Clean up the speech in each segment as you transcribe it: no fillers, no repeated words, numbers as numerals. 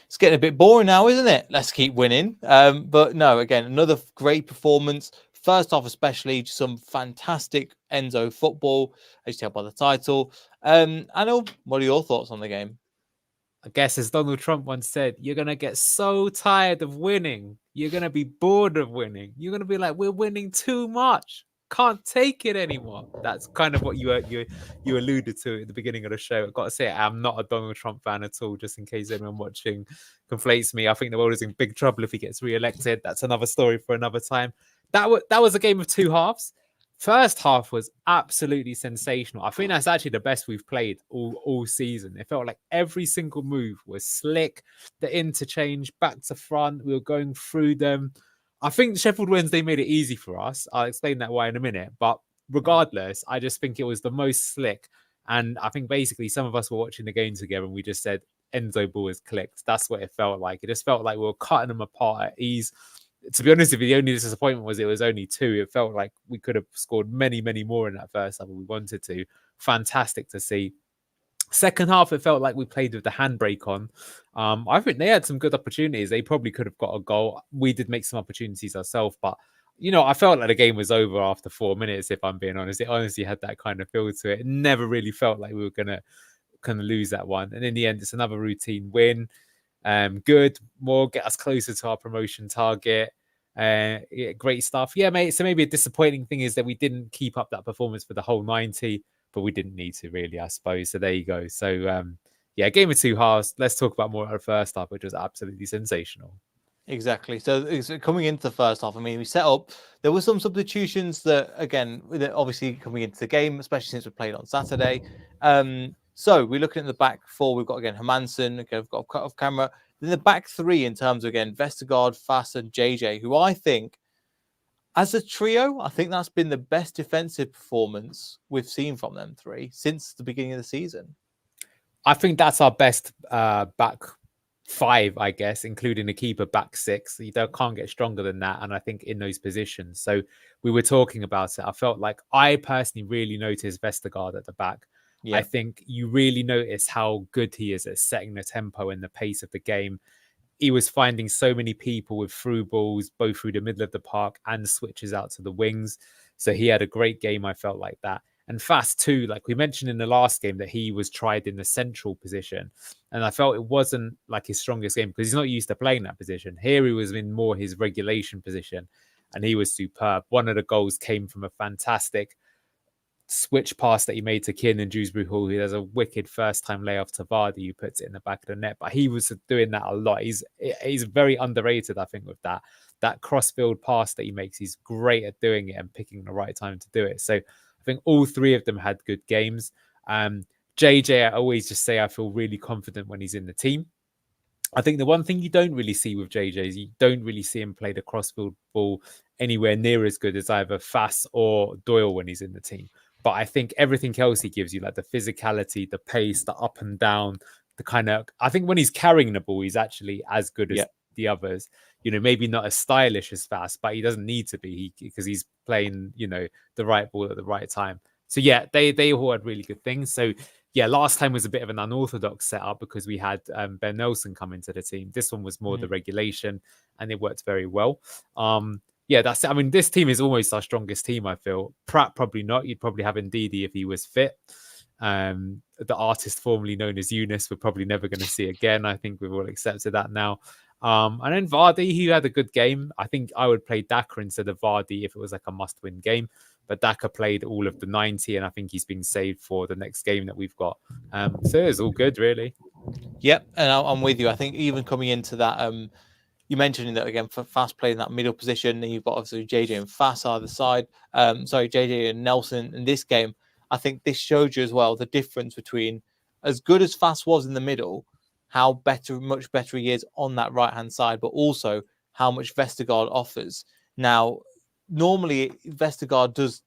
it's getting a bit boring now, isn't it? Let's keep winning. But no, again, another great performance. First half, especially, some fantastic Enzo football, as you tell by the title. Anil, what are your thoughts on the game? I guess as Donald Trump once said, you're going to get so tired of winning. You're going to be bored of winning. You're going to be like, we're winning too much. Can't take it anymore. That's kind of what you alluded to at the beginning of the show. I've got to say, I'm not a Donald Trump fan at all, just in case anyone watching conflates me. I think the world is in big trouble if he gets re-elected. That's another story for another time. That was a game of two halves. First half was absolutely sensational. I think that's actually the best we've played all season. It felt like every single move was slick. The interchange back to front, we were going through them. I think Sheffield Wednesday made it easy for us. I'll explain that why in a minute. But regardless, I just think it was the most slick. And I think basically some of us were watching the game together and we just said, Enzo ball is clicked. That's what it felt like. It just felt like we were cutting them apart at ease. To be honest with you, the only disappointment was it was only 2. It felt like we could have scored many, many more in that first half if we wanted to. Fantastic to see. Second half, it felt like we played with the handbrake on. I think they had some good opportunities. They probably could have got a goal. We did make some opportunities ourselves, but I felt like the game was over after 4 minutes, if I'm being honest. It honestly had that kind of feel to it. It never really felt like we were going to lose that one. And in the end, it's another routine win. Good, more get us closer to our promotion target. Yeah, great stuff. Yeah, mate. So maybe a disappointing thing is that we didn't keep up that performance for the whole 90, but we didn't need to really, I suppose. So there you go. So yeah, game of two halves. Let's talk about more of the first half, which was absolutely sensational. Exactly. So coming into the first half, I mean, we set up. There were some substitutions that, again, obviously coming into the game, especially since we played on Saturday. So we're looking at the back four. We've got again Hermansen. Okay, we've got a cut off camera. Then the back three in terms of again Vestergaard, Fass, and JJ, who I think, as a trio, I think that's been the best defensive performance we've seen from them three since the beginning of the season. I think that's our best back 5, I guess, including the keeper back 6. You can't get stronger than that. And I think in those positions. So we were talking about it. I felt like I personally really noticed Vestergaard at the back. I think you really notice how good he is at setting the tempo and the pace of the game. He was finding so many people with through balls, both through the middle of the park and switches out to the wings. So he had a great game. I felt like that. And Fast too, like we mentioned in the last game, that he was tried in the central position. And I felt it wasn't like his strongest game because he's not used to playing that position. Here he was in more his regulation position and he was superb. One of the goals came from a fantastic switch pass that he made to Keane and Dewsbury Hall, who has a wicked first-time layoff to Vardy, who puts it in the back of the net. But he was doing that a lot. He's very underrated, I think, with that cross-field pass that he makes. He's great at doing it and picking the right time to do it. So I think all 3 of them had good games. JJ, I always just say I feel really confident when he's in the team. I think the one thing you don't really see with JJ is you don't really see him play the crossfield ball anywhere near as good as either Fass or Doyle when he's in the team. But I think everything else he gives you, like the physicality, the pace, the up and down, the kind of, I think when he's carrying the ball, he's actually as good as the others. Maybe not as stylish as Fass, but he doesn't need to be because he's playing, the right ball at the right time. So yeah, they all had really good things. So yeah, last time was a bit of an unorthodox setup because we had Ben Nelson come into the team. This one was more the regulation and it worked very well. Yeah, that's it. I mean, this team is almost our strongest team, I feel. Pratt, probably not. You'd probably have Ndidi if he was fit. The artist formerly known as Eunice, we're probably never going to see again. I think we've all accepted that now. And then Vardy, he had a good game. I think I would play Daka instead of Vardy if it was like a must-win game. But Daka played all of the 90, and I think he's been saved for the next game that we've got. So it's all good, really. Yep, and I'm with you. I think even coming into that, you mentioned that again for Fast playing that middle position, and you've got obviously JJ and Fast either side. JJ and Nelson in this game. I think this showed you as well the difference between as good as Fast was in the middle, how much better he is on that right hand side, but also how much Vestergaard offers. Now, normally Vestergaard does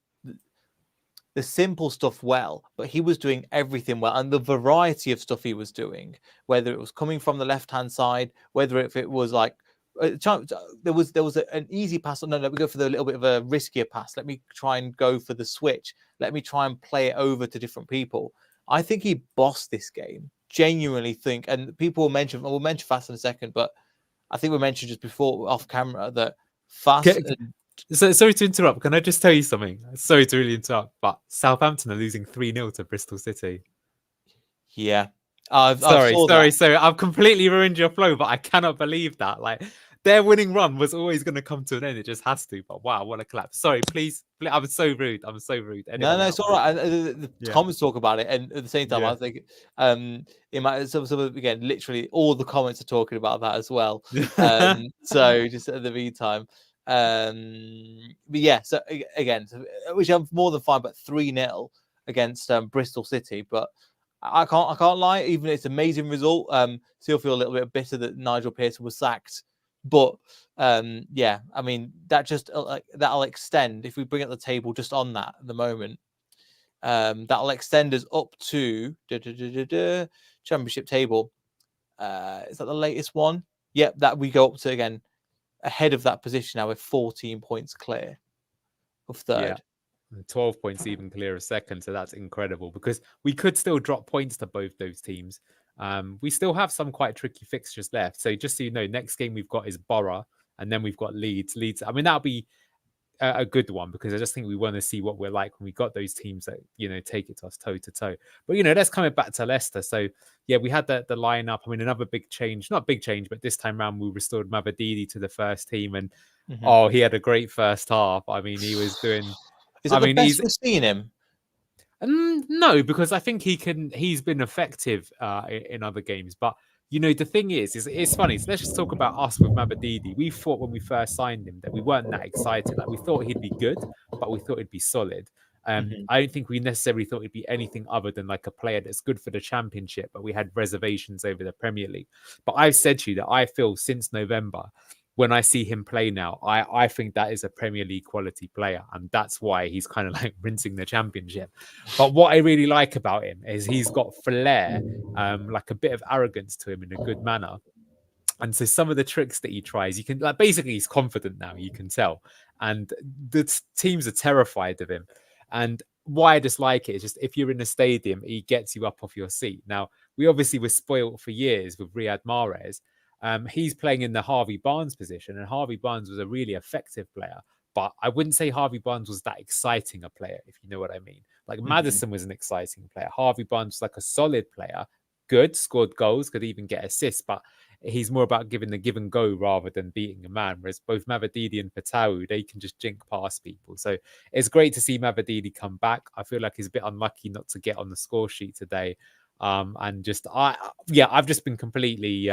the simple stuff well, but he was doing everything well, and the variety of stuff he was doing, whether it was coming from the left hand side, whether if it was like there was an easy pass. No, let me go for the little bit of a riskier pass. Let me try and go for the switch. Let me try and play it over to different people. I think he bossed this game. genuinely think, and people will mention, we'll mention Fast in a second, but I think we mentioned just before off camera that Fast. So sorry to interrupt. Can I just tell you something? Sorry to really interrupt, but Southampton are losing 3-0 to Bristol City. Yeah. I've Sorry. that. I've completely ruined your flow, but I cannot believe that. Like, their winning run was always going to come to an end. It just has to. But wow, what a collapse. Sorry, please. I'm so rude. I'm so rude. Anyway, No, it's all right. The comments talk about it, and at the same time, I think it might some again, literally all the comments are talking about that as well. So just at the meantime, but yeah. So again, which I'm more than fine, but 3-0 against Bristol City, but. I can't lie. Even it's an amazing result. Still feel a little bit bitter that Nigel Pearson was sacked, but yeah, I mean that just that'll extend if we bring up the table just on that at the moment. That'll extend us up to championship table. Is that the latest one? Yep, that we go up to again ahead of that position now with 14 points clear of third. Yeah. 12 points even clear of second, so that's incredible because we could still drop points to both those teams. We still have some quite tricky fixtures left. So just so you know, next game we've got is Borough, and then we've got Leeds. I mean, that'll be a good one because I just think we want to see what we're like when we got those teams that, you know, take it to us toe to toe. But, you know, let's come back to Leicester. So, yeah, we had the lineup. I mean, another big change, not big change, but this time around we restored Mavididi to the first team. And, he had a great first half. I mean, he was doing... Is that the best we've seen him? No, because I think he's been effective in other games. But, you know, the thing is it's funny. So let's just talk about us with Mavididi. We thought when we first signed him that we weren't that excited. Like, we thought he'd be good, but we thought he'd be solid. I don't think we necessarily thought he'd be anything other than like a player that's good for the Championship, but we had reservations over the Premier League. But I've said to you that I feel since November, when I see him play now, I think that is a Premier League quality player. And that's why he's kind of like rinsing the Championship. But what I really like about him is he's got flair, like a bit of arrogance to him in a good manner. And so some of the tricks that he tries, you can like basically he's confident now, you can tell. And the teams are terrified of him. And why I dislike it is just if you're in a stadium, he gets you up off your seat. Now, we obviously were spoiled for years with Riyad Mahrez. He's playing in the Harvey Barnes position, and Harvey Barnes was a really effective player. But I wouldn't say Harvey Barnes was that exciting a player, if you know what I mean. Like Maddison was an exciting player. Harvey Barnes was like a solid player, good, scored goals, could even get assists, but he's more about giving the give and go rather than beating a man. Whereas both Mavididi and Patau, they can just jink past people. So it's great to see Mavididi come back. I feel like he's a bit unlucky not to get on the score sheet today. And just I've just been completely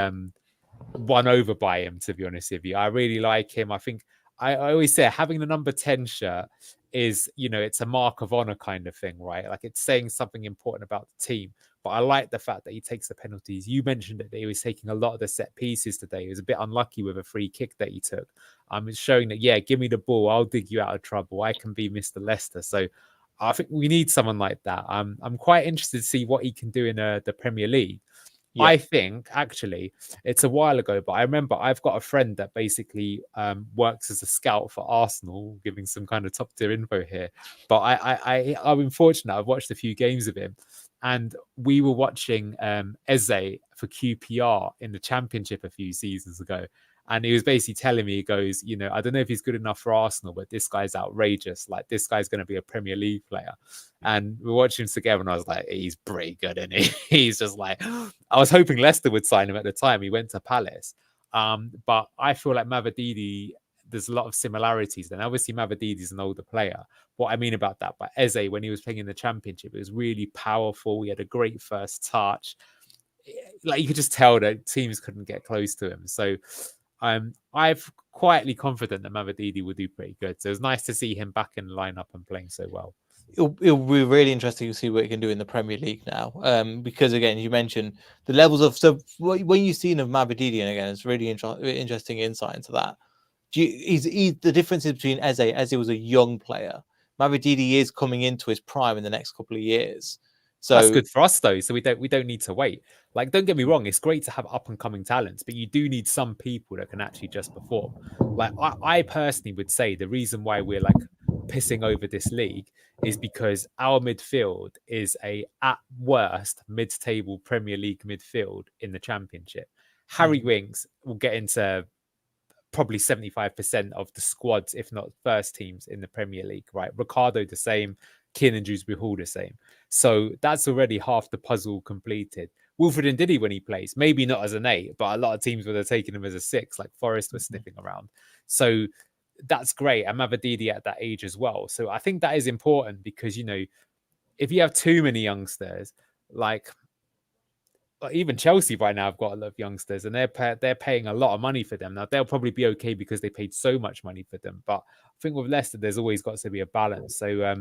won over by him, to be honest with you. I really like him. I think I always say having the number 10 shirt is, you know, it's a mark of honor kind of thing, right? Like it's saying something important about the team. But I like the fact that he takes the penalties. You mentioned that he was taking a lot of the set pieces today. He was a bit unlucky with a free kick that he took. It's showing that, yeah, give me the ball. I'll dig you out of trouble. I can be Mr. Leicester. So I think we need someone like that. I'm quite interested to see what he can do in the Premier League. Yeah. I think actually it's a while ago, but I remember I've got a friend that basically works as a scout for Arsenal, giving some kind of top tier info here. But I've been fortunate. I've watched a few games of him, and we were watching Eze for QPR in the Championship a few seasons ago. And he was basically telling me, he goes, you know, I don't know if he's good enough for Arsenal, but this guy's outrageous. Like, this guy's going to be a Premier League player. And we watched him together, and I was like, he's pretty good, isn't he? He's just like, I was hoping Leicester would sign him at the time. He went to Palace. But I feel like Mavididi, there's a lot of similarities. And obviously, Mavididi's an older player. What I mean about that, but Eze, when he was playing in the Championship, it was really powerful. He had a great first touch. Like, you could just tell that teams couldn't get close to him. So, I've quietly confident that Mavididi will do pretty good. So it's nice to see him back in the lineup and playing so well. It'll be really interesting to see what he can do in the Premier League now. Because again, you mentioned the levels of when you've seen of Mavididi, and again, it's really interesting insight into that. The difference is between Eze. Eze was a young player. Mavididi is coming into his prime in the next couple of years. So that's good for us, though. So we don't need to wait. Like, don't get me wrong, it's great to have up and coming talents, but you do need some people that can actually just perform. Like, I personally would say the reason why we're like pissing over this league is because our midfield is at worst mid-table Premier League midfield in the Championship. Harry Winks will get into probably 75% of the squads, if not first teams in the Premier League, right? Ricardo the same, Kiernan Dewsbury Hall the same. So that's already half the puzzle completed. Wilfred Ndidi when he plays, maybe not as an 8, but a lot of teams would have taken him as a 6, like Forest was sniffing around. So that's great. And Mavididi at that age as well. So I think that is important because, if you have too many youngsters, like even Chelsea right now have got a lot of youngsters and they're paying a lot of money for them. Now, they'll probably be okay because they paid so much money for them. But I think with Leicester, there's always got to be a balance. So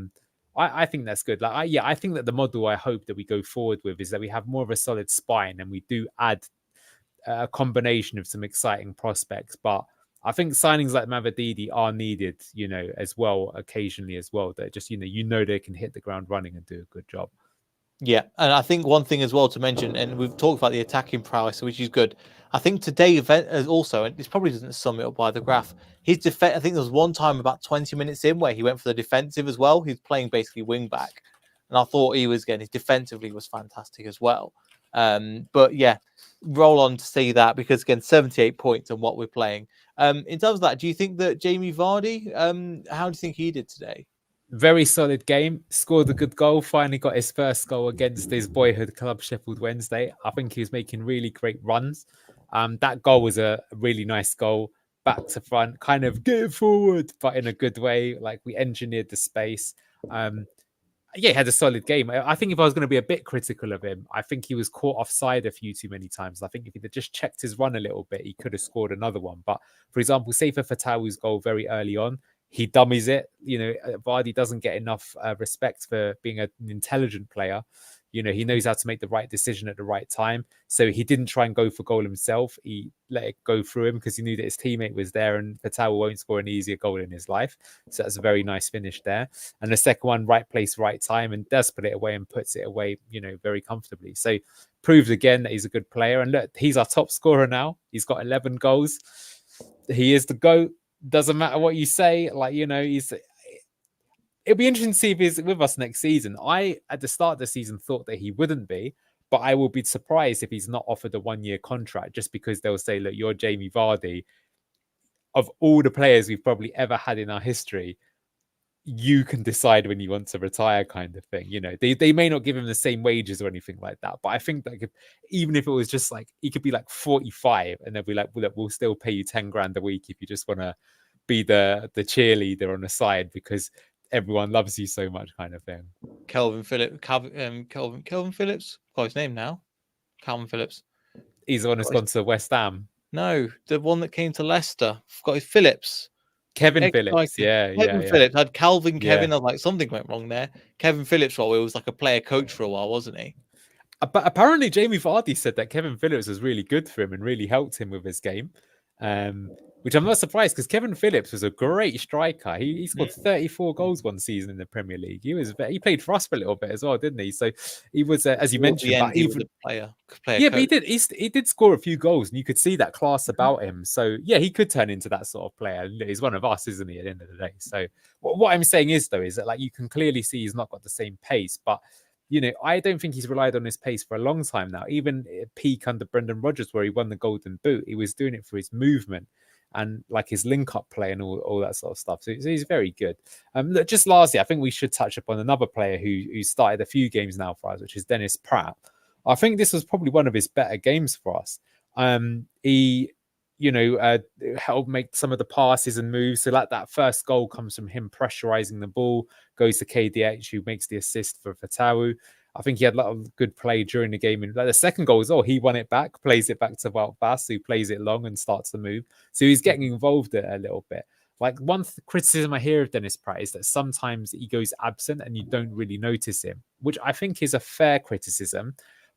I think that's good. I think that the model I hope that we go forward with is that we have more of a solid spine and we do add a combination of some exciting prospects. But I think signings like Mavididi are needed, as well, occasionally as well. That just, they can hit the ground running and do a good job. Yeah, and I think one thing as well to mention, and we've talked about the attacking prowess, which is good. I think today also, and this probably doesn't sum it up by the graph, his defense. I think there was one time about 20 minutes in where he went for the defensive as well. He's playing basically wing back, and I thought he was his defensively was fantastic as well. But yeah, roll on to see that because again, 78 points on what we're playing. In terms of that, do you think that Jamie Vardy? How do you think he did today? Very solid game. Scored a good goal. Finally got his first goal against his boyhood club, Sheffield Wednesday. I think he was making really great runs. That goal was a really nice goal. Back to front, kind of get forward, but in a good way. Like we engineered the space. He had a solid game. I think if I was going to be a bit critical of him, I think he was caught offside a few too many times. I think if he'd just checked his run a little bit, he could have scored another one. But for example, say for Fatawu's goal very early on, he dummies it. Vardy doesn't get enough respect for being an intelligent player. He knows how to make the right decision at the right time. So he didn't try and go for goal himself. He let it go through him because he knew that his teammate was there and Fatawu won't score an easier goal in his life. So that's a very nice finish there. And the second one, right place, right time, and does put it away and puts it away, very comfortably. So proves again that he's a good player. And look, he's our top scorer now. He's got 11 goals. He is the GOAT. Doesn't matter what you say. It'll be interesting to see if he's with us next season. I, at the start of the season, thought that he wouldn't be, but I will be surprised if he's not offered a 1-year contract just because they'll say, look, you're Jamie Vardy. Of all the players we've probably ever had in our history, you can decide when you want to retire kind of thing. They may not give him the same wages or anything like that, but I think that even if it was just like, he could be like 45 and they'll be like, well, we'll still pay you 10 grand a week if you just want to be the cheerleader on the side because everyone loves you so much kind of thing. Kelvin Phillips. Got his name now. Calvin Phillips. He's the one who's gone to West Ham. No, the one that came to Leicester. Got his Phillips. Kevin Phillips. Kevin Phillips. I had Calvin Kevin. I was like, something went wrong there. Kevin Phillips, well, it was like a player coach for a while, wasn't he? But apparently Jamie Vardy said that Kevin Phillips was really good for him and really helped him with his game. Which I'm not surprised because Kevin Phillips was a great striker. He scored 34 goals one season in the Premier League. He played for us for a little bit as well, didn't he? So he was, as you mentioned, but he was a player yeah, coach. But he did score a few goals, and you could see that class about him. So yeah, he could turn into that sort of player. He's one of us, isn't he? At the end of the day. So what I'm saying is that like you can clearly see he's not got the same pace, but. I don't think he's relied on his pace for a long time now. Even at peak under Brendan Rodgers, where he won the Golden Boot, he was doing it for his movement and like his link-up play and all that sort of stuff. So he's very good. Look, just lastly, I think we should touch upon another player who started a few games now for us, which is Dennis Pratt. I think this was probably one of his better games for us. He helped make some of the passes and moves. So like that first goal comes from him pressurizing the ball, goes to KDH, who makes the assist for Fatawu. I think he had a lot of good play during the game. And like the second goal is, he won it back, plays it back to Wout Vass, who plays it long and starts to move. So he's getting involved a little bit. Like one criticism I hear of Dennis Pratt is that sometimes he goes absent and you don't really notice him, which I think is a fair criticism.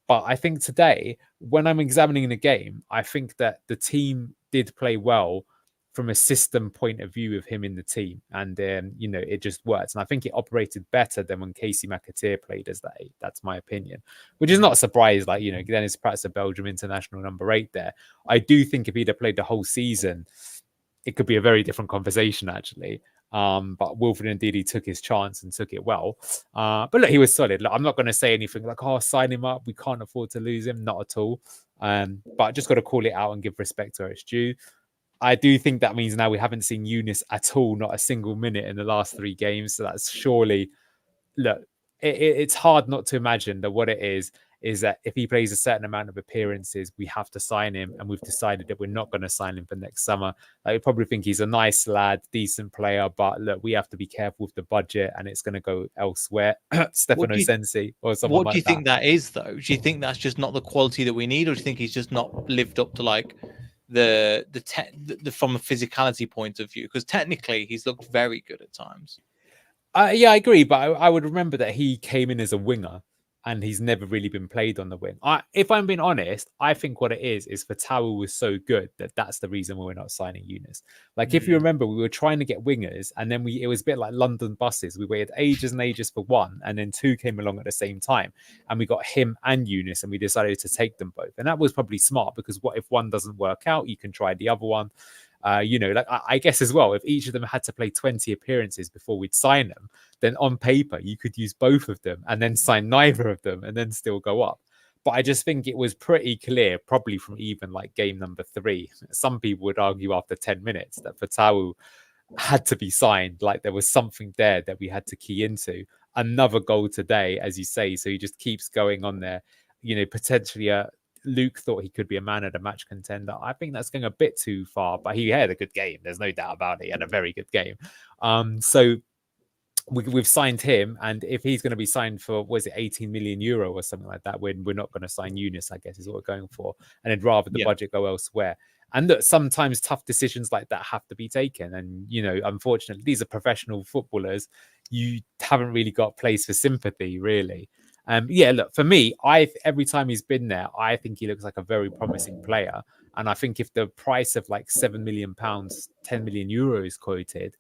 But I think today, when I'm examining the game, I think that the team did play well from a system point of view of him in the team. And, it just worked. And I think it operated better than when Casey McAteer played as that 8. That's my opinion, which is not a surprise. Like, Dennis Pratt's a Belgium international number 8 there. I do think if he'd have played the whole season, it could be a very different conversation, actually. But Wilfred Ndidi took his chance and took it well. But look, he was solid. Look, I'm not going to say anything like, oh, sign him up. We can't afford to lose him. Not at all. But I just got to call it out and give respect where it's due. I do think that means now we haven't seen Eunice at all, not a single minute in the last 3 games. So that's surely, look, it's hard not to imagine that what it is that if he plays a certain amount of appearances, we have to sign him. And we've decided that we're not going to sign him for next summer. I probably think he's a nice lad, decent player. But look, we have to be careful with the budget and it's going to go elsewhere. Stefano Sensi or someone like that. What do you think that is, though? Do you think that's just not the quality that we need? Or do you think he's just not lived up to like the from a physicality point of view? Because technically he's looked very good at times. Yeah, I agree, but I would remember that he came in as a winger and he's never really been played on the wing. If I'm being honest, I think what it is Fatawu was so good that that's the reason why we're not signing Eunice. Like, if you remember, we were trying to get wingers and then it was a bit like London buses. We waited ages and ages for one and then 2 came along at the same time and we got him and Eunice and we decided to take them both. And that was probably smart because what if one doesn't work out, you can try the other one. I guess as well, if each of them had to play 20 appearances before we'd sign them, then on paper, you could use both of them and then sign neither of them and then still go up. But I just think it was pretty clear, probably from even like game number 3. Some people would argue after 10 minutes that Fatawu had to be signed. Like there was something there that we had to key into. Another goal today, as you say. So he just keeps going on there, potentially Luke thought he could be a man of the match contender. I think that's going a bit too far, but he had a good game. There's no doubt about it. He had a very good game. So we've signed him, and if he's going to be signed for, was it 18 million euro or something like that, when we're not going to sign Eunice, I guess is what we're going for, and then rather the budget go elsewhere. And look, sometimes tough decisions like that have to be taken. And, unfortunately, these are professional footballers. You haven't really got place for sympathy, really. Look, for me, every time he's been there, I think he looks like a very promising player. And I think if the price of like £7 million, 10 million euros quoted,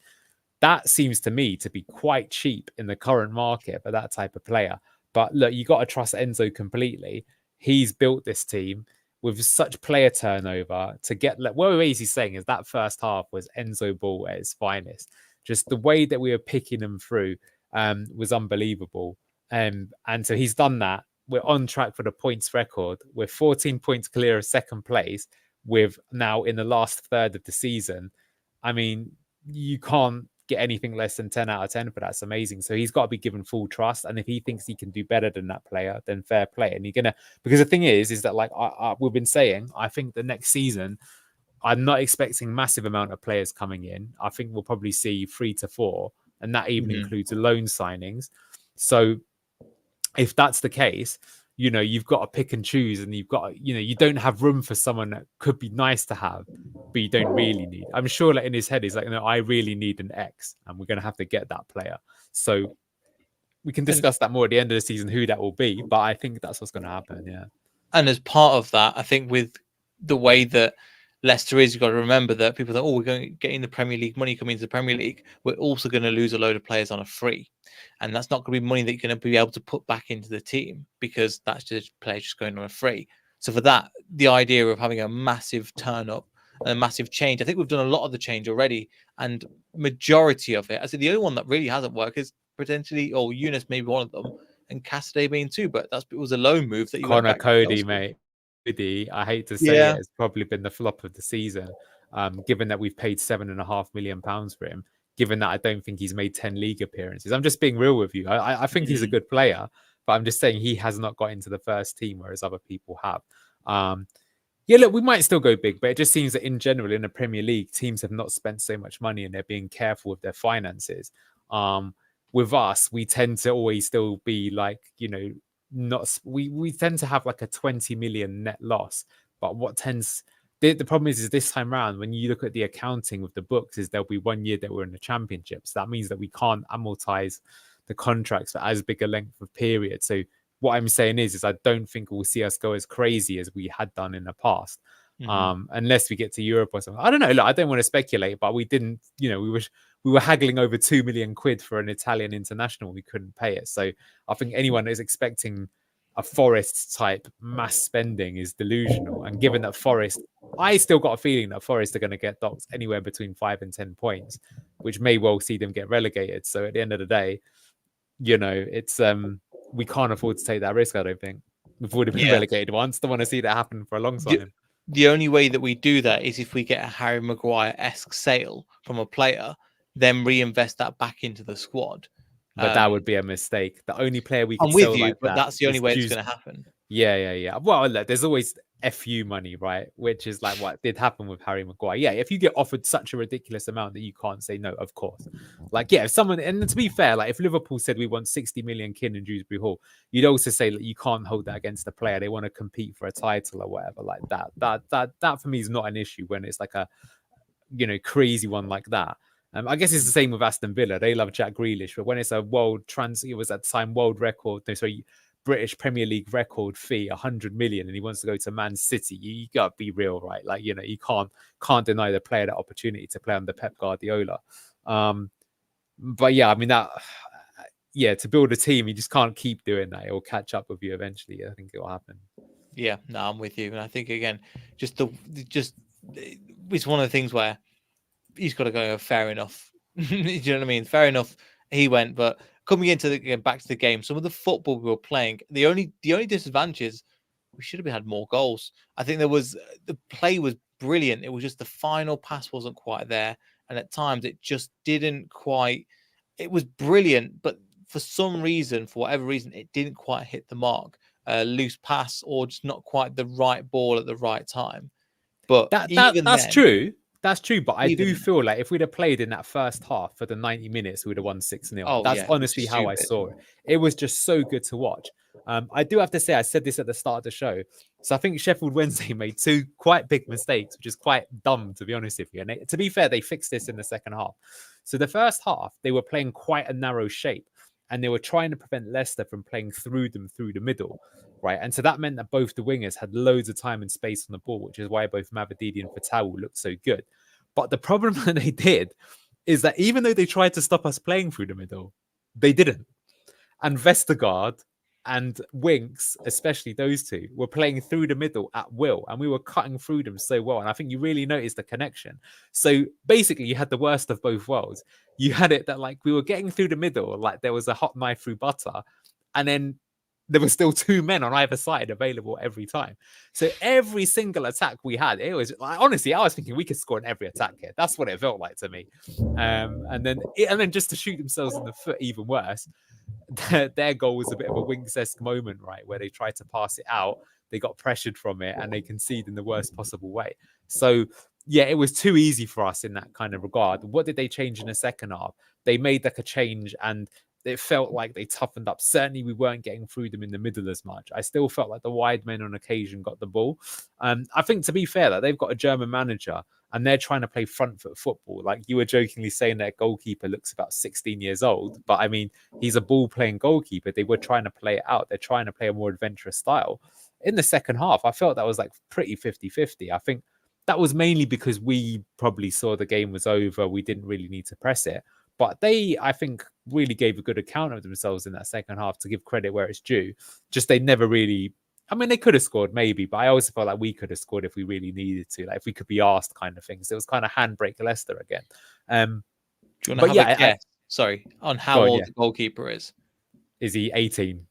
that seems to me to be quite cheap in the current market for that type of player. But look, you got to trust Enzo completely. He's built this team with such player turnover to get. What we're basically saying is that first half was ENZOBALL at its finest. Just the way that we were picking them through was unbelievable. And so he's done that. We're on track for the points record. We're 14 points clear of second place with now in the last third of the season. I mean, you can't get anything less than 10 out of 10 for that's amazing. So he's got to be given full trust. And if he thinks he can do better than that player, then fair play. And because the thing is that like we've been saying, I think the next season, I'm not expecting massive amount of players coming in. I think we'll probably see 3 to 4, and that even includes loan signings. So if that's the case, you've got to pick and choose, and you've got, you don't have room for someone that could be nice to have, but you don't really need. I'm sure that in his head, he's like, no, I really need an X, and we're going to have to get that player. So we can discuss that more at the end of the season, who that will be, but I think that's what's going to happen. Yeah. And as part of that, I think with the way that Leicester is, you've got to remember that people think, we're going to get in the Premier League, money coming into the Premier League. We're also going to lose a load of players on a free. And that's not going to be money that you're going to be able to put back into the team because that's just players just going on a free. So for that, the idea of having a massive turn up and a massive change, I think we've done a lot of the change already. And majority of it, I said the only one that really hasn't worked is potentially, or Eunice maybe one of them, and Cassidy being 2, but it was a loan move that you Connor Cody, mate. I hate to say it, has probably been the flop of the season, given that we've paid £7.5 million for him, given that I don't think he's made 10 league appearances. I'm just being real with you. I think he's a good player, but I'm just saying he has not got into the first team, whereas other people have. Look, we might still go big, but it just seems that in general, in the Premier League, teams have not spent so much money and they're being careful with their finances. With us, we tend to always still be like, we tend to have like a 20 million net loss, but the problem is this time around, when you look at the accounting with the books, is there'll be 1 year that we're in the championships. That means that we can't amortize the contracts for as big a length of period. So what I'm saying is I don't think we'll see us go as crazy as we had done in the past, unless we get to Europe or something. I don't know. Look, I don't want to speculate, but we didn't, we were haggling over £2 million for an Italian international. We couldn't pay it. So I think anyone that is expecting a Forest type mass spending is delusional. And given that Forest, I still got a feeling that Forest are going to get docked anywhere between 5 and 10 points. which may well see them get relegated. So at the end of the day, it's we can't afford to take that risk. I don't think we've already been relegated once. Don't want to see that happen for a long time. The only way that we do that is if we get a Harry Maguire-esque sale from a player, then reinvest that back into the squad. But that would be a mistake. The only player we can I'm with sell you, like but that that's the only is way it's going to happen. Yeah. Well, look, there's always FU money, right? Which is like what did happen with Harry Maguire. Yeah, if you get offered such a ridiculous amount that you can't say no, of course. Like, yeah, if someone, and to be fair, like if Liverpool said we want 60 million kin in Dewsbury Hall, you'd also say that you can't hold that against a player. They want to compete for a title or whatever like that. That for me is not an issue when it's like a crazy one like that. I guess it's the same with Aston Villa. They love Jack Grealish, but when it's a it was at the time world record, British Premier League record fee, 100 million, and he wants to go to Man City. You got to be real, right? Like, you can't deny the player that opportunity to play under Pep Guardiola. But yeah, I mean to build a team, you just can't keep doing that. It will catch up with you eventually. I think it will happen. Yeah, no, I'm with you, and I think again, it's one of the things where he's got to go. Fair enough. Do you know what I mean? Fair enough. He went, but coming into back to the game, some of the football we were playing, the only disadvantage is we should have had more goals. I think the play was brilliant. It was just the final pass wasn't quite there, and at times it just didn't quite. It was brilliant, but for whatever reason, it didn't quite hit the mark. Loose pass or just not quite the right ball at the right time. But that's true. That's true, but I do feel like if we'd have played in that first half for the 90 minutes, we'd have won 6-0. That's honestly how I saw it. It was just so good to watch. I do have to say, I said this at the start of the show. So I think Sheffield Wednesday made 2 quite big mistakes, which is quite dumb, to be honest with you. And to be fair, they fixed this in the second half. So the first half, they were playing quite a narrow shape, and they were trying to prevent Leicester from playing through them through the middle, right? And so that meant that both the wingers had loads of time and space on the ball, which is why both Mavididi and Fatawu looked so good. But the problem that they did is that even though they tried to stop us playing through the middle, they didn't. And Vestergaard and Winks, especially those two, were playing through the middle at will, and we were cutting through them so well. And I think you really noticed the connection. So basically, you had the worst of both worlds. You had it that like we were getting through the middle, like there was a hot knife through butter, and then there were still 2 men on either side available every time. So every single attack we had, it was like, honestly, I was thinking we could score in every attack here. That's what it felt like to me. And then just to shoot themselves in the foot even worse, their goal was a bit of a Winks-esque moment, right, where they tried to pass it out, they got pressured from it, and they conceded in the worst possible way. So yeah, it was too easy for us in that kind of regard. What did they change in the second half? They made like a change, and it felt like they toughened up. Certainly, we weren't getting through them in the middle as much. I still felt like the wide men on occasion got the ball. I think, to be fair, that they've got a German manager and they're trying to play front foot football. Like you were jokingly saying that goalkeeper looks about 16 years old, but I mean, he's a ball playing goalkeeper. They were trying to play it out. They're trying to play a more adventurous style. In the second half, I felt that was like pretty 50-50. I think that was mainly because we probably saw the game was over. We didn't really need to press it. But they, I think, really gave a good account of themselves in that second half, to give credit where it's due. Just they never really, I mean, they could have scored maybe, but I also felt like we could have scored if we really needed to, like if we could be asked kind of things. It was kind of handbrake Leicester again. Do you want to have a guess? Sorry, on how old the goalkeeper is? Is he 18?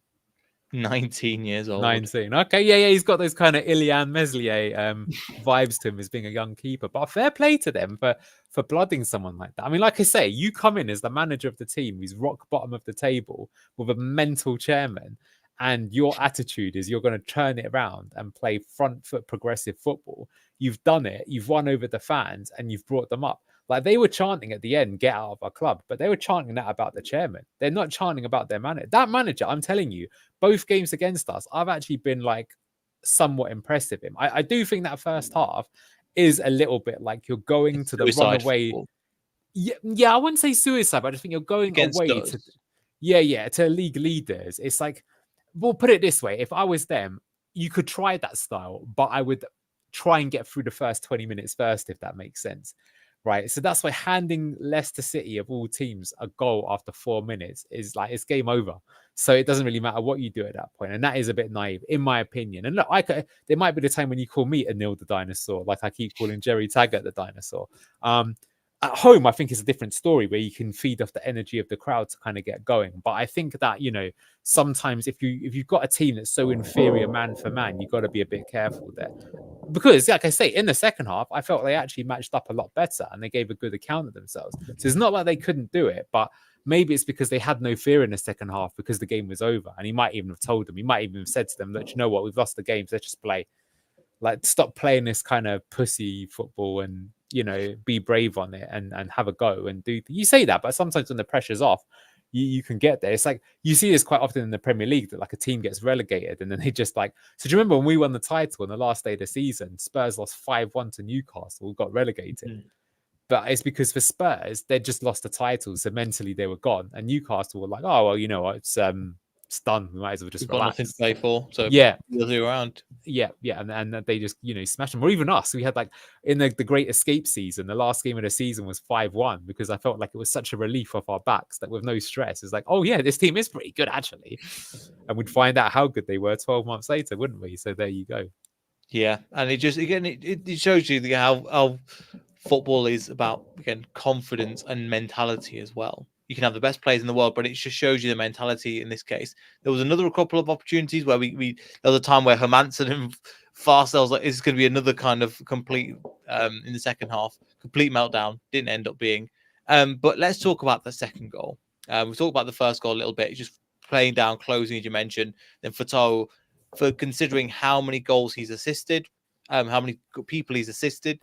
19 years old. 19. Okay, yeah. He's got those kind of Ilian Meslier vibes to him as being a young keeper. But fair play to them for blooding someone like that. I mean, like I say, you come in as the manager of the team who's rock bottom of the table with a mental chairman, and your attitude is you're going to turn it around and play front foot progressive football. You've done it. You've won over the fans, and you've brought them up. Like they were chanting at the end, "Get out of our club," but they were chanting that about the chairman. They're not chanting about their manager. That manager, I'm telling you, both games against us, I've actually been like somewhat impressed with him. I do think that first half is a little bit like you're going to the runaway. Yeah, I wouldn't say suicide, but I just think you're going against away to to league leaders. It's like, we'll put it this way: if I was them, you could try that style, but I would try and get through the first 20 minutes first, if that makes sense. Right, so that's why handing Leicester City of all teams a goal after 4 minutes is like it's game over. So it doesn't really matter what you do at that point, and that is a bit naive, in my opinion. And look, there might be the time when you call me Anil the dinosaur, like I keep calling Jerry Taggart the dinosaur. At home, I think it's a different story where you can feed off the energy of the crowd to kind of get going. But I think that, you know, sometimes if you've got a team that's so inferior man for man, you've got to be a bit careful there. Because, like I say, in the second half, I felt they actually matched up a lot better and they gave a good account of themselves. So it's not like they couldn't do it, but maybe it's because they had no fear in the second half because the game was over. And he might even have told them, he might even have said to them, look, you know what, we've lost the game, so let's just play. Like, stop playing this kind of pussy football and, you know, be brave on it and have a go and do. You say that, but sometimes when the pressure's off, you can get there. It's like you see this quite often in the Premier League that like a team gets relegated and then they just like. So do you remember when we won the title on the last day of the season? Spurs lost 5-1 to Newcastle, got relegated. But it's because for Spurs, they'd just lost the title, so mentally they were gone. And Newcastle were like, oh well, you know what, it's done. We might as well just We've got relax. nothing to play for, so yeah, we'll do around. Yeah, and they just, you know, smashed them. Or even us, we had like in the Great Escape season, the last game of the season was 5-1 because I felt like it was such a relief off our backs that with no stress, it's like, oh yeah, this team is pretty good actually, and we'd find out how good they were 12 months later, wouldn't we? So there you go. Yeah, and it just again it shows you how football is about, again, confidence and mentality as well. You can have the best players in the world, but it just shows you the mentality in this case. There was another couple of opportunities where we there was a time where Hermansen and Farsell was like, it's going to be another kind of complete in the second half, complete meltdown. Didn't end up being. But let's talk about the second goal. We've talked about the first goal a little bit, just playing down, closing, as you mentioned. Then Fatal, for considering how many goals he's assisted, how many people he's assisted,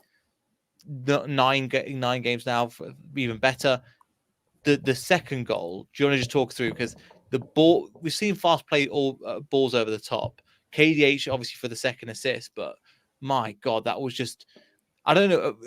nine games now, even better. The second goal, do you want to just talk through? Because the ball, we've seen fast play all balls over the top. KDH obviously for the second assist, but my God, that was just, I don't know.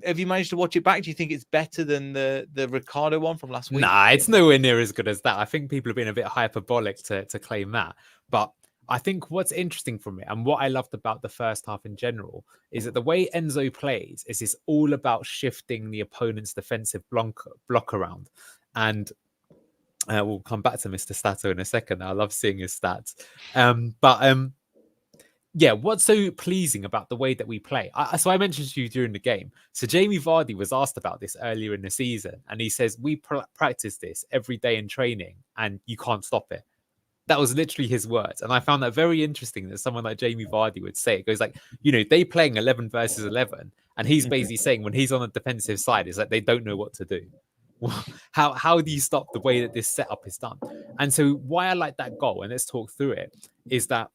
Have you managed to watch it back? Do you think it's better than the Ricardo one from last week? Nah, it's nowhere near as good as that. I think people have been a bit hyperbolic to claim that. But I think what's interesting from it and what I loved about the first half in general is that the way Enzo plays is it's all about shifting the opponent's defensive block around. And we'll come back to Mr. Stato in a second. I love seeing his stats. Yeah, what's so pleasing about the way that we play? So I mentioned to you during the game. So Jamie Vardy was asked about this earlier in the season, and he says, we practice this every day in training, and you can't stop it. That was literally his words. And I found that very interesting that someone like Jamie Vardy would say it. Goes like, you know, they playing 11 versus 11. And he's basically saying when he's on the defensive side, it's like they don't know what to do. How do you stop the way that this setup is done? And so why I like that goal, and let's talk through it, is that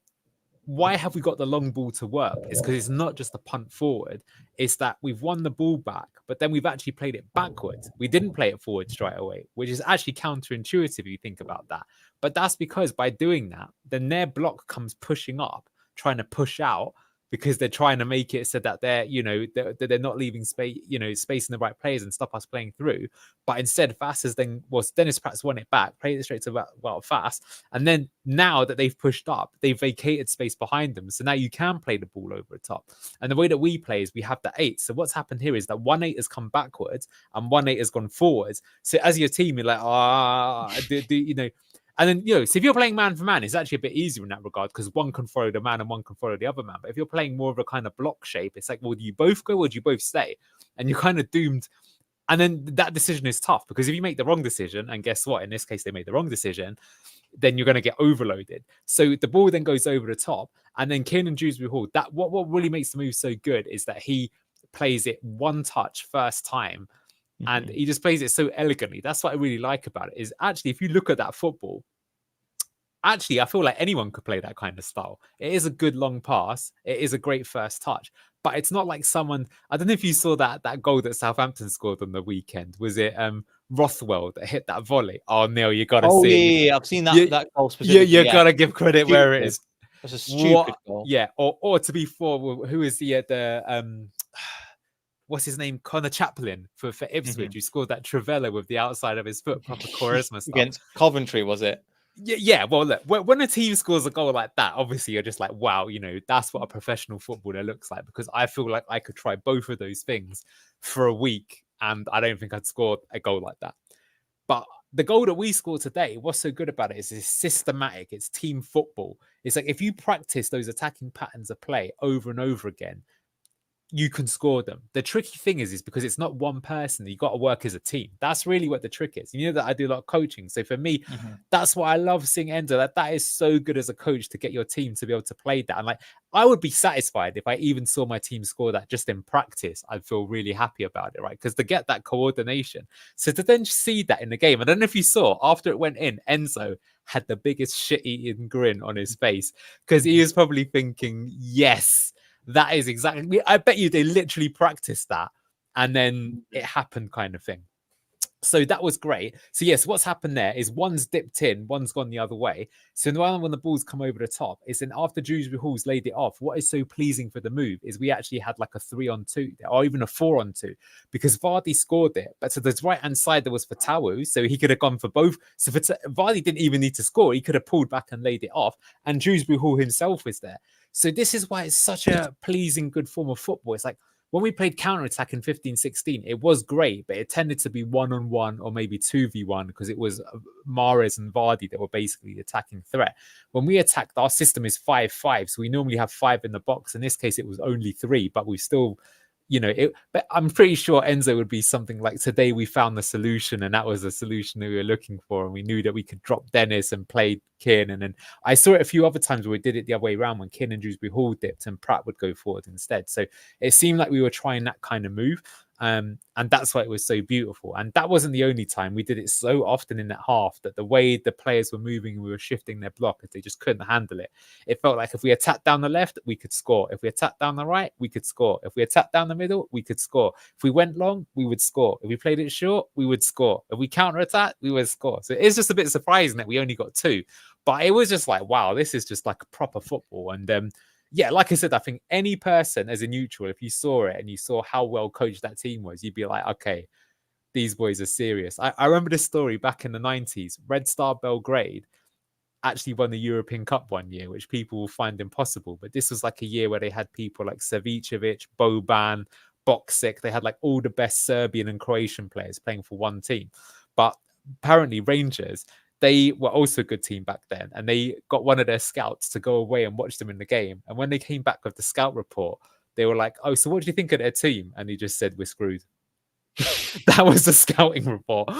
why have we got the long ball to work? It's because it's not just a punt forward. It's that we've won the ball back, but then we've actually played it backwards. We didn't play it forward straight away, which is actually counterintuitive if you think about that. But that's because by doing that, then their block comes pushing up, trying to push out because they're trying to make it so that they're, you know, they're not leaving space, you know, space in the right players and stop us playing through. But instead, Fast has then, well, Dennis Pratt's won it back, played it straight to Fast. And then now that they've pushed up, they've vacated space behind them. So now you can play the ball over the top. And the way that we play is we have the 8. So what's happened here is that 1-8 has come backwards and 1-8 has gone forwards. So as your team, you're like, you know, and then, you know, so if you're playing man for man, it's actually a bit easier in that regard because one can follow the man and one can follow the other man. But if you're playing more of a kind of block shape, it's like, well, do you both go or do you both stay? And you're kind of doomed. And then that decision is tough because if you make the wrong decision, and guess what? In this case, they made the wrong decision, then you're going to get overloaded. So the ball then goes over the top. And then Kiernan Dewsbury-Hall, that what really makes the move so good is that he plays it one touch first time. And he just plays it so elegantly. That's what I really like about it, is actually, if you look at that football, actually, I feel like anyone could play that kind of style. It is a good long pass. It is a great first touch. But it's not like someone, I don't know if you saw that goal that Southampton scored on the weekend. Was it Rothwell that hit that volley? Oh, Neil, you got to see. Yeah, I've seen that goal specifically. You got to give credit where it is. That's a stupid goal. Yeah, or to be fair, who is the what's his name? Connor Chaplin for Ipswich, who scored that Trivela with the outside of his foot, proper Quaresma stuff. Against Coventry, was it? Yeah. Well, look, when a team scores a goal like that, obviously you're just like, wow, you know, that's what a professional footballer looks like. Because I feel like I could try both of those things for a week, and I don't think I'd score a goal like that. But the goal that we scored today, what's so good about it is it's systematic. It's team football. It's like if you practice those attacking patterns of play over and over again, you can score them. The tricky thing is because it's not one person. You got to work as a team. That's really what the trick is. You know that I do a lot of coaching. So for me, that's why I love seeing Enzo. That is so good as a coach to get your team to be able to play that. And like, I would be satisfied if I even saw my team score that just in practice. I'd feel really happy about it, right? Because to get that coordination. So to then see that in the game, I don't know if you saw after it went in, Enzo had the biggest shit-eating grin on his face because he was probably thinking, yes. That is exactly. I bet you they literally practiced that, and then it happened, kind of thing. So that was great. So yes, what's happened there is one's dipped in, one's gone the other way. So when the balls come over the top, it's then after Dewsbury Hall's laid it off. What is so pleasing for the move is we actually had like a 3-on-2 or even a 4-on-2 because Vardy scored it. But to the right hand side there was for Tawu, so he could have gone for both. So Vardy didn't even need to score; he could have pulled back and laid it off. And Dewsbury Hall himself was there. So this is why it's such a pleasing, good form of football. It's like, when we played counter-attack in 15-16, it was great, but it tended to be 1-on-1 or maybe 2v1 because it was Mahrez and Vardy that were basically the attacking threat. When we attacked, our system is 5-5, so we normally have 5 in the box. In this case, it was only 3, but we still, but I'm pretty sure Enzo would be something like, today we found the solution, and that was the solution that we were looking for, and we knew that we could drop Dennis and play Kiernan. And I saw it a few other times where we did it the other way around when Kiernan and Dewsbury Hall dipped and Pratt would go forward instead. So it seemed like we were trying that kind of move. And that's why it was so beautiful. And that wasn't the only time. We did it so often in that half that the way the players were moving and we were shifting their block, they just couldn't handle it. It felt like if we attacked down the left, we could score. If we attacked down the right, we could score. If we attacked down the middle, we could score. If we went long, we would score. If we played it short, we would score. If we counter-attacked, we would score. So it's just a bit surprising that we only got 2. But it was just like, wow, this is just like a proper football. And yeah, like I said, I think any person as a neutral, if you saw it and you saw how well coached that team was, you'd be like, okay, these boys are serious. I remember this story back in the 90s. Red Star Belgrade actually won the European Cup one year, which people will find impossible. But this was like a year where they had people like Savicevic, Boban, Boksic. They had like all the best Serbian and Croatian players playing for one team. But apparently Rangers, they were also a good team back then, and they got one of their scouts to go away and watch them in the game. And when they came back with the scout report, they were like, oh, so what do you think of their team? And he just said, we're screwed. That was the scouting report.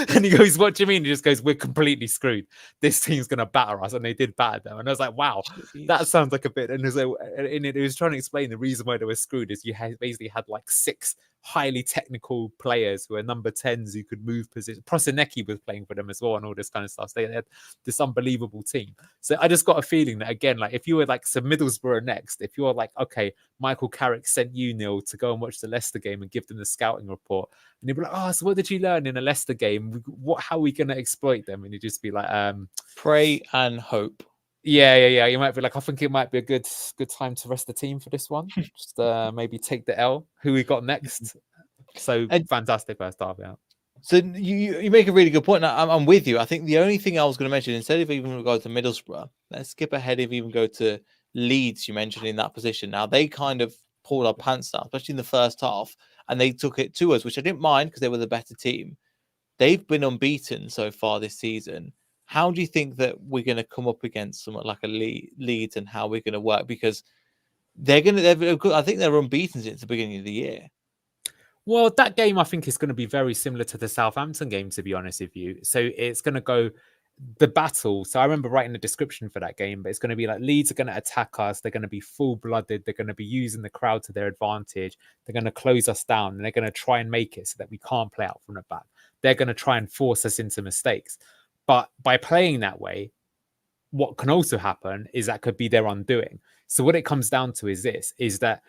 And he goes, what do you mean? He just goes, we're completely screwed. This team's going to batter us. And they did batter them. And I was like, wow, that sounds like a bit. And it was trying to explain the reason why they were screwed is you basically had like 6 highly technical players who are number 10s who could move position. Prosinecki was playing for them as well and all this kind of stuff. So they had this unbelievable team. So I just got a feeling that, again, like if you were like, so Middlesbrough next, if you're like, okay, Michael Carrick sent you, Neil, to go and watch the Leicester game and give them the scouting report. And you'd be like, oh, so what did you learn in a Leicester game? How are we going to exploit them? And you'd just be like, pray and hope. Yeah. You might be like, I think it might be a good time to rest the team for this one. Just maybe take the L. Who we got next? So fantastic first half, yeah. So you make a really good point. I'm with you. I think the only thing I was going to mention, instead of even go to Middlesbrough, let's skip ahead if even go to Leeds, you mentioned in that position. Now, they kind of pulled our pants down, especially in the first half, and they took it to us, which I didn't mind because they were the better team. They've been unbeaten so far this season. How do you think that we're going to come up against someone like a Leeds and how we're going to work? Because I think they're unbeaten since the beginning of the year. Well, that game I think is going to be very similar to the Southampton game, to be honest with you. So it's going to go the battle. So I remember writing the description for that game, but it's going to be like Leeds are going to attack us. They're going to be full-blooded. They're going to be using the crowd to their advantage. They're going to close us down, and they're going to try and make it so that we can't play out from the back. They're going to try and force us into mistakes. But by playing that way, what can also happen is that could be their undoing. So what it comes down to is this, is that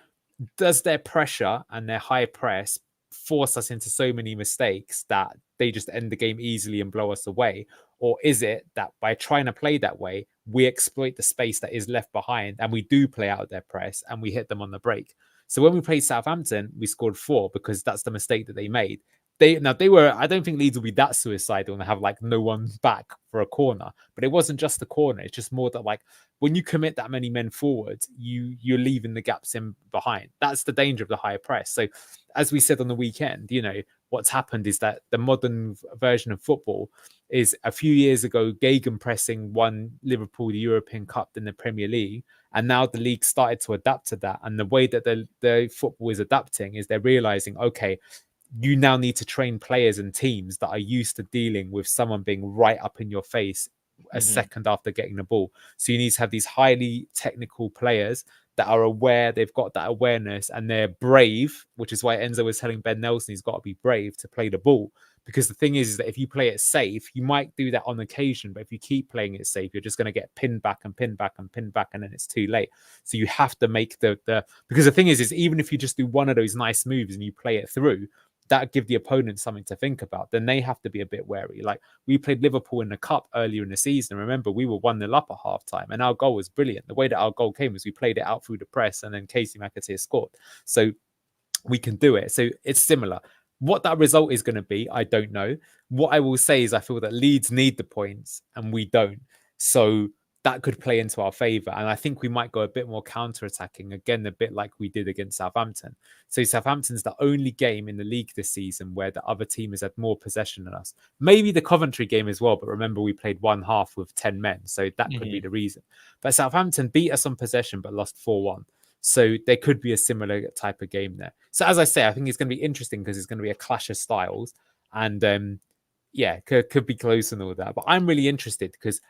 does their pressure and their high press force us into so many mistakes that they just end the game easily and blow us away? Or is it that by trying to play that way, we exploit the space that is left behind and we do play out their press and we hit them on the break? So when we played Southampton, we scored 4 because that's the mistake that they made. I don't think Leeds will be that suicidal and have like no one back for a corner, but it wasn't just the corner. It's just more that like when you commit that many men forward, you're leaving the gaps in behind. That's the danger of the high press. So as we said on the weekend, what's happened is that the modern version of football is a few years ago, gegenpressing won Liverpool the European Cup in the Premier League. And now the league started to adapt to that. And the way that the football is adapting is they're realizing, okay, you now need to train players and teams that are used to dealing with someone being right up in your face a second after getting the ball. So you need to have these highly technical players that are aware, they've got that awareness, and they're brave, which is why Enzo was telling Ben Nelson he's got to be brave to play the ball. Because the thing is that if you play it safe, you might do that on occasion, but if you keep playing it safe, you're just going to get pinned back and pinned back and pinned back, and then it's too late. So you have to make the because the thing is even if you just do one of those nice moves and you play it through, that give the opponent something to think about. Then they have to be a bit wary. Like we played Liverpool in the cup earlier in the season. Remember, we were 1-0 up at halftime, and our goal was brilliant. The way that our goal came was we played it out through the press, and then Casey McAteer scored. So we can do it. So it's similar. What that result is going to be, I don't know. What I will say is I feel that Leeds need the points and we don't. So that could play into our favour. And I think we might go a bit more counter-attacking, again, a bit like we did against Southampton. So Southampton's the only game in the league this season where the other team has had more possession than us. Maybe the Coventry game as well, but remember we played one half with 10 men. So that could be the reason. But Southampton beat us on possession but lost 4-1. So there could be a similar type of game there. So as I say, I think it's going to be interesting because it's going to be a clash of styles. And yeah, could be close and all that. But I'm really interested because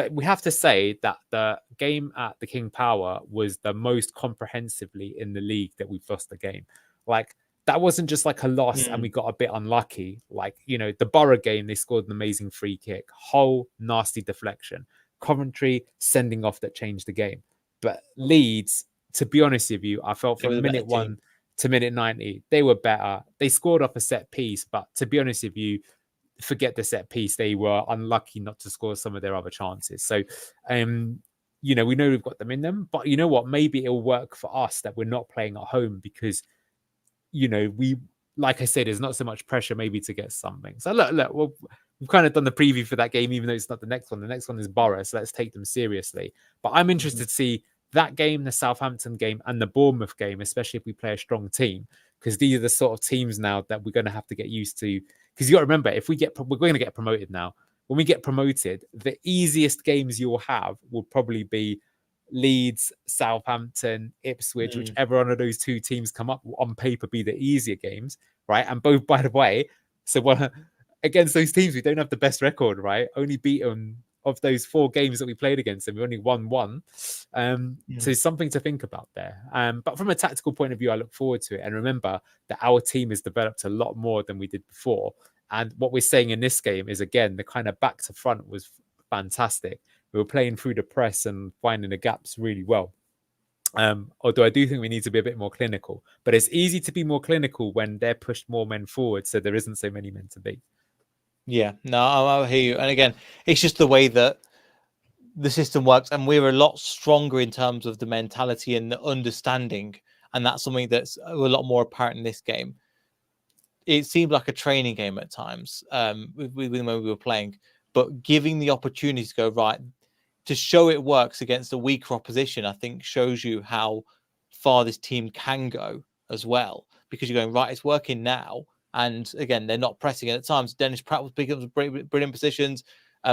we have to say that the game at the King Power was the most comprehensively in the league that we've lost the game. Like that wasn't just like a loss and we got a bit unlucky. Like, you know, the Borough game, they scored an amazing free kick, Hull, nasty deflection, Coventry sending off that changed the game. But Leeds, to be honest with you, I felt from minute 1 to minute 90, they were better. They scored off a set piece, but to be honest with you, forget the set piece. They were unlucky not to score some of their other chances. So, you know, we know we've got them in them, but you know what? Maybe it'll work for us that we're not playing at home because, you know, like I said, there's not so much pressure maybe to get something. So look, well, we've kind of done the preview for that game, even though it's not the next one. The next one is Borough, so let's take them seriously. But I'm interested to see that game, the Southampton game, and the Bournemouth game, especially if we play a strong team, because these are the sort of teams now that we're going to have to get used to. Because you got to remember, if we're going to get promoted now. When we get promoted, the easiest games you'll have will probably be Leeds, Southampton, Ipswich, whichever one of those two teams come up on paper be the easier games, right? And both, by the way, so against those teams, we don't have the best record, right? Only beaten of those 4 games that we played against them, we only won 1. So something to think about there. But from a tactical point of view, I look forward to it. And remember that our team has developed a lot more than we did before. And what we're saying in this game is, again, the kind of back to front was fantastic. We were playing through the press and finding the gaps really well. Although I do think we need to be a bit more clinical. But it's easy to be more clinical when they're pushed more men forward, so there isn't so many men to beat. Yeah, no, I'll hear you. And again, it's just the way that the system works, and we're a lot stronger in terms of the mentality and the understanding, and that's something that's a lot more apparent in this game. It seemed like a training game at times when we were playing, but giving the opportunity to go right to show it works against a weaker opposition, I think shows you how far this team can go as well, because you're going right, it's working now. And again, they're not pressing it at times. Dennis Pratt was picking up brilliant positions.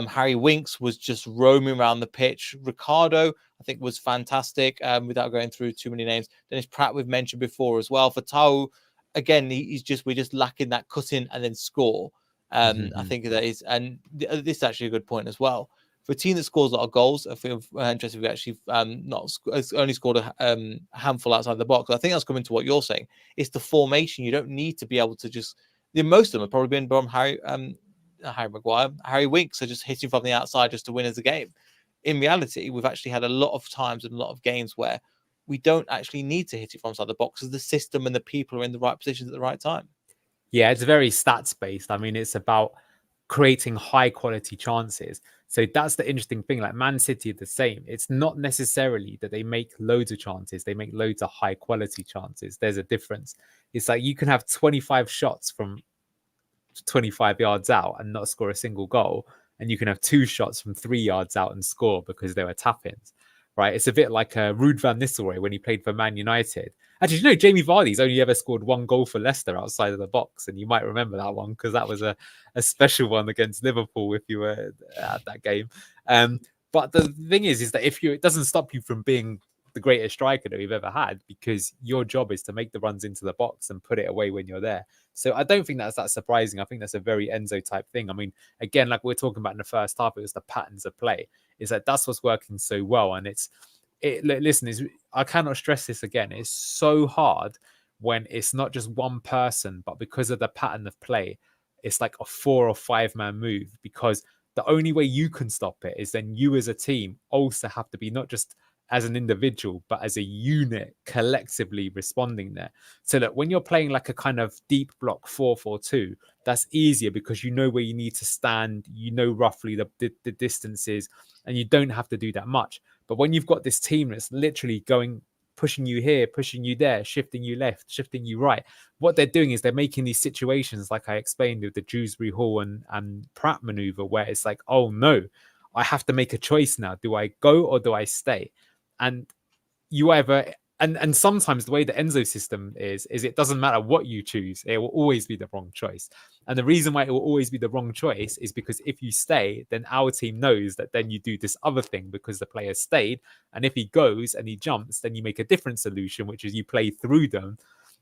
Harry Winks was just roaming around the pitch. Ricardo, I think, was fantastic without going through too many names. Dennis Pratt, we've mentioned before as well. For Tau, again, we're just lacking that cutting and then score. I think that is, and this is actually a good point as well. For a team that scores a lot of goals, I feel interested if we actually only scored a handful outside the box. I think that's coming to what you're saying. It's the formation. You don't need to be able to just. Most of them have probably been from Harry Maguire. Harry Winks are just hitting from the outside just to win as a game. In reality, we've actually had a lot of times and a lot of games where we don't actually need to hit it from outside the box, because the system and the people are in the right positions at the right time. Yeah, it's very stats based. I mean, it's about creating high quality chances. So that's the interesting thing. Like Man City are the same. It's not necessarily that they make loads of chances. They make loads of high quality chances. There's a difference. It's like you can have 25 shots from 25 yards out and not score a single goal. And you can have 2 shots from 3 yards out and score because they were tap-ins, right? It's a bit like Ruud van Nistelrooy when he played for Man United. Actually, you know, Jamie Vardy's only ever scored 1 goal for Leicester outside of the box. And you might remember that one because that was a special one against Liverpool if you were at that game. But the thing is that if you, it doesn't stop you from being the greatest striker that we've ever had, because your job is to make the runs into the box and put it away when you're there. So I don't think that's that surprising. I think that's a very Enzo type thing. I mean, again, like we're talking about in the first half, it was the patterns of play. Is that that's what's working so well, and listen, I cannot stress this again. It's so hard when it's not just one person, but because of the pattern of play, it's like a 4 or 5 man move, because the only way you can stop it is then you as a team also have to be not just as an individual, but as a unit collectively responding there. So that when you're playing like a kind of deep block 4-4-2, that's easier because you know where you need to stand, you know roughly the distances, and you don't have to do that much. But when you've got this team that's literally going, pushing you here, pushing you there, shifting you left, shifting you right, what they're doing is they're making these situations, like I explained with the Dewsbury Hall and Pratt maneuver, where it's like, oh no, I have to make a choice now. Do I go or do I stay? And you either, and sometimes the way the Enzo system is it doesn't matter what you choose, it will always be the wrong choice. And the reason why it will always be the wrong choice is because if you stay, then our team knows that then you do this other thing because the player stayed. And if he goes and he jumps, then you make a different solution, which is you play through them.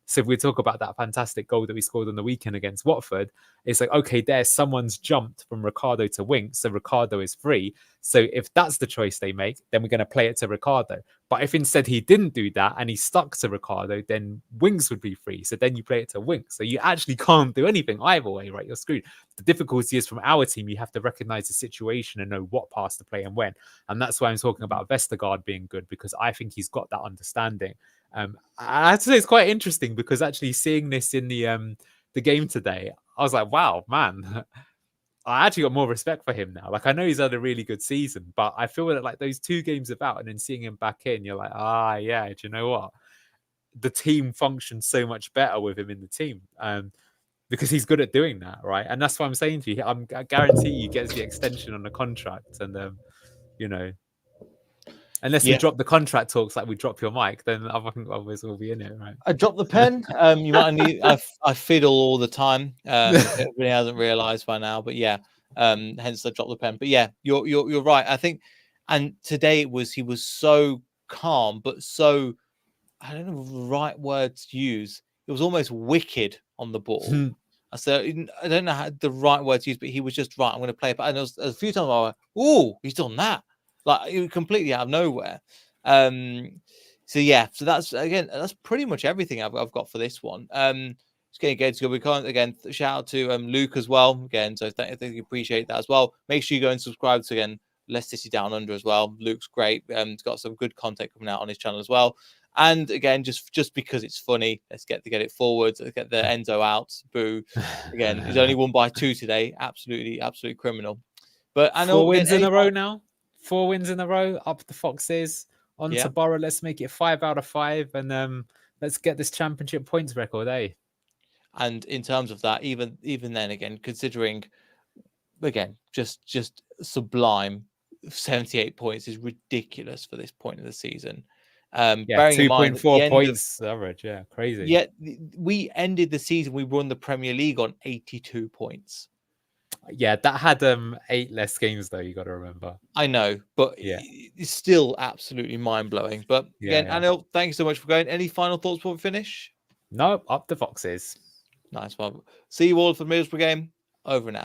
So if we talk about that fantastic goal that we scored on the weekend against Watford, it's like, okay, there's someone's jumped from Ricardo to Winks, so Ricardo is free. So if that's the choice they make, then we're going to play it to Ricardo. But if instead he didn't do that and he stuck to Ricardo, then Winks would be free. So then you play it to Winks. So you actually can't do anything either way, right? You're screwed. The difficulty is from our team, you have to recognize the situation and know what pass to play and when. And that's why I'm talking about Vestergaard being good, because I think he's got that understanding. I have to say it's quite interesting because actually seeing this in the game today, I was like, wow, man, I actually got more respect for him now. Like, I know he's had a really good season, but I feel that like those 2 games about and then seeing him back in, you're like, yeah, do you know what? The team functions so much better with him in the team. Because he's good at doing that, right? And that's what I'm saying to you. I guarantee he gets the extension on the contract, and you know, unless we drop the contract talks like we drop your mic, then I think others will be in it, right? I dropped the pen. You might need. I fiddle all the time. Everybody hasn't realised by now, but yeah. Hence I dropped the pen. But yeah, you're right. I think, and today he was so calm, but so, I don't know the right words to use. It was almost wicked on the ball. So I don't know how the right words to use, but he was just right. I'm going to play it. And there was a few times I went, "Oh, he's done that!" Like, it was completely out of nowhere. So yeah, so that's pretty much everything I've got for this one. Just getting good to go. We can't, again, shout out to Luke as well. Again, so I think you appreciate that as well. Make sure you go and subscribe to, again, Leicester City Down Under as well. Luke's great. He's got some good content coming out on his channel as well. And again, just because it's funny, let's get it forward. Let's get the Enzo out. Boo. Again, he's only won by 2 today. Absolutely criminal. But I know 4 wins in a row now. 4 wins in a row. Up the Foxes. On to Borough. Let's make it 5 out of 5, and let's get this championship points record, eh? And in terms of that, even then, again, considering, again, just sublime, 78 points is ridiculous for this point of the season. Yeah, 2.4 points average. Yeah, crazy. Yeah, we ended the season, we won the Premier League on 82 points. Yeah, that had 8 less games though, you got to remember. I know, but yeah, it's still absolutely mind-blowing. But again, Anil, thank you so much for going. Any final thoughts before we finish? No, up the Foxes. Nice one. See you all for the Middlesbrough game. Over now.